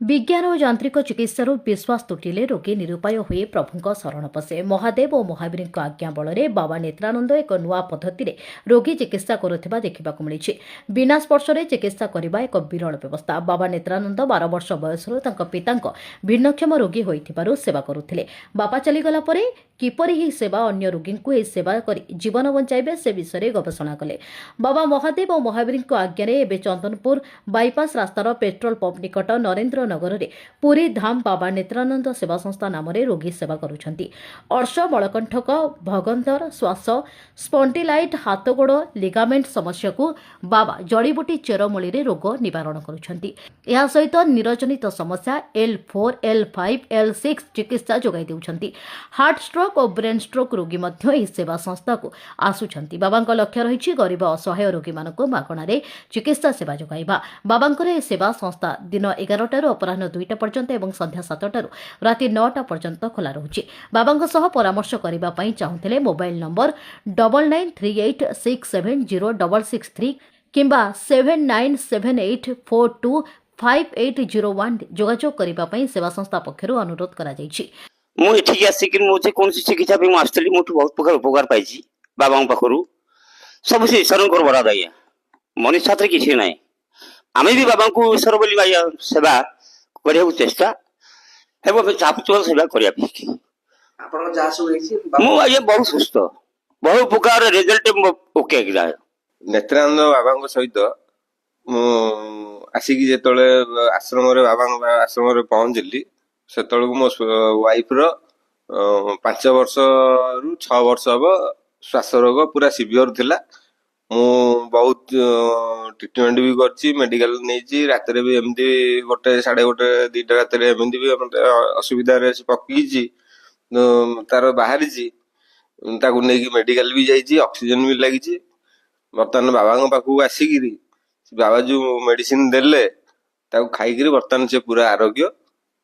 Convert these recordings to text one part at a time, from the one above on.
विज्ञान और यांत्रिक चिकित्सार विश्वास तुटिले रोगी निरुपाय हुए प्रभुଙ୍କ शरण पशे। महादेव और महावीर आज्ञा बल बाबा नेत्रानंद एक नुआ पद्धति रोगी चिकित्सा करुवा देखा मिली। बिना स्पर्श चिकित्सा करने एक विरल व्यवस्था। बाबा नेत्रानंद 12 वर्ष बयस पिता भिन्नक्षम रोगी होइथिबारु सेवा करुथिले। बापा चलीगला परे किपरि ही सेवा अन्य रोगी को सेवा कर जीवन बंचाइबे से विषय गवेषणा कले। बाबा महादेव और महावीर आज्ञा एवं चंदनपुर बाईपास रास्तार पेट्रोल पंप निकट नरेंद्र नगर में पुरी धाम बाबा नेत्रानंद सेवा संस्था नाम रोगी सेवा करुछंती। अर्श मलकंठक भगंदर श्वास स्पॉन्डिलाइट हाथ गोड़ लिगामेंट समस्या को बाबा जड़ीबूटी चेरमूली रोग निवारण करुछंती। यह सहित निरजनित समस्या L4 L5 L6 चिकित्सा जोगाई देउछंती। हार्ट स्ट्रोक और ब्रेन स्ट्रोक रोगी मध्य एही सेवा संस्था को आसुछंती। बाबांक लक्ष्य रही गरीब असहाय रोगी मानक मागणारे चिकित्सा सेवा जोगाइबा। बाबांकर ए सेवा संस्था दिन 11 अपराह 2टा पर्यंत एवं संध्या 7 राति 9टा पर्यंत खोला रहुछि। बाबांक सह परामर्श करिबा पई चाहुथिले मोबाइल नंबर 9938670663 किंबा 7978425801 जोगाजोग करिबा पई सेवा संस्था पक्षरु अनुरोध करा जायछि। मु एठी आसिक मुझे कौन चिकित्सा पे आसली मुझे बहुत प्रकार उपकार पाई बाबा पाखु सब से ईश्वर को बराद आज्ञा मनीष हाथ किसी ना आम भी बाबा को ईश्वर बोली सेवा करने चेष्टा चाहूँ सेवा करने मुझे बहुत सुस्थ बहुत प्रकार रिजल्ट ओके नेत्रानंद बाबा सहित आसिक जो आश्रम बाबा आश्रम पहुंचली से मो वाइफ रो 5 वर्ष रु 6 वर्ष हम श्वास रोग पूरा सिवियर थिला। मु बहुत ट्रीटमेंट भी करछि मेडिकल नहीं रात भी एमती 1 साढ़े 1 2टा रात एमती भी असुविधा पकईची तार बाहरी नहीं मेडिकल भी जाइए ऑक्सीजन भी लगी। बर्तमान बाबा पाखु आसिकी बाबा जो मेडिसिन देले खाई बर्तमान से पूरा आरोग्य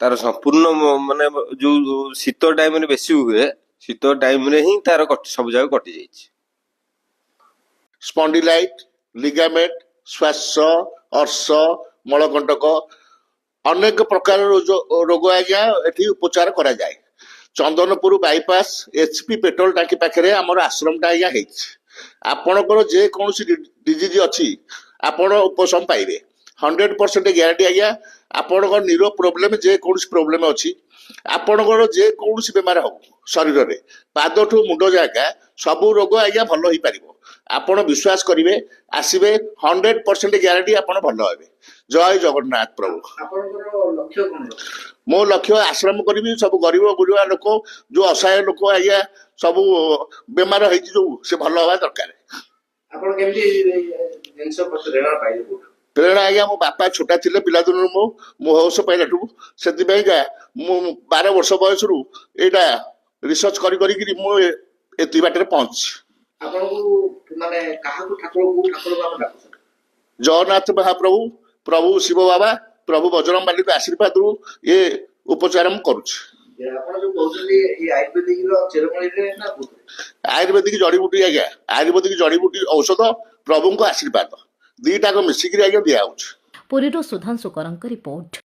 तार संपूर्ण माने जो शीत टाइम रे बेसी हुए शीत टाइम रे ही तार सब जगह कटि जाइए। स्पॉन्डिलाइट लिगामेंट श्वास अर्श मलकंटक अनेक प्रकार रोग आज्ञा एठी उपचार करा जाए। चंदनपुर बाईपास HP पेट्रोल टांकी पाखे आमर आश्रमटा आज्ञा आपणकर जे कौन डिजीज अच्छी आपण उपशम पाइबे 100% ग्यारंटी आज्ञा। आपणकर नीरो प्रोब्लेम जे कौन प्रोब्लेम अच्छी आपणकर जे कौन बेमार हो शरीर में पादठू मुंड जागा सबू रोग आज्ञा भल हो पार आपण विश्वास करेंगे आसवे 100% ग्यारंटी आप भल हे। जय जगन्नाथ प्रभु। मो लक्ष्य आश्रम करी सब गरीब गुरुआ लोक जो असहाय लोक आज्ञा सब बेमार हो से भल हवा दरकार। प्रेरणा आज्ञा मो बापा छोटा थे पिला दिन मो होश पाइला से 12 वर्ष बयस रु एटा रिसर्च करी बाटे पहुंच जगन्नाथ महाप्रभु प्रभु शिव बाबा प्रभु बजरंग बाली के आशीर्वाद रु ये उपचार आयुर्वेदिक जड़ीबूटी आज्ञा आयुर्वेदिक जड़ीबूटी औषध प्रभु को आशीर्वाद 2टाक मिसिक आज्ञा दिया। पुरी सुधांशु करंक रिपोर्ट।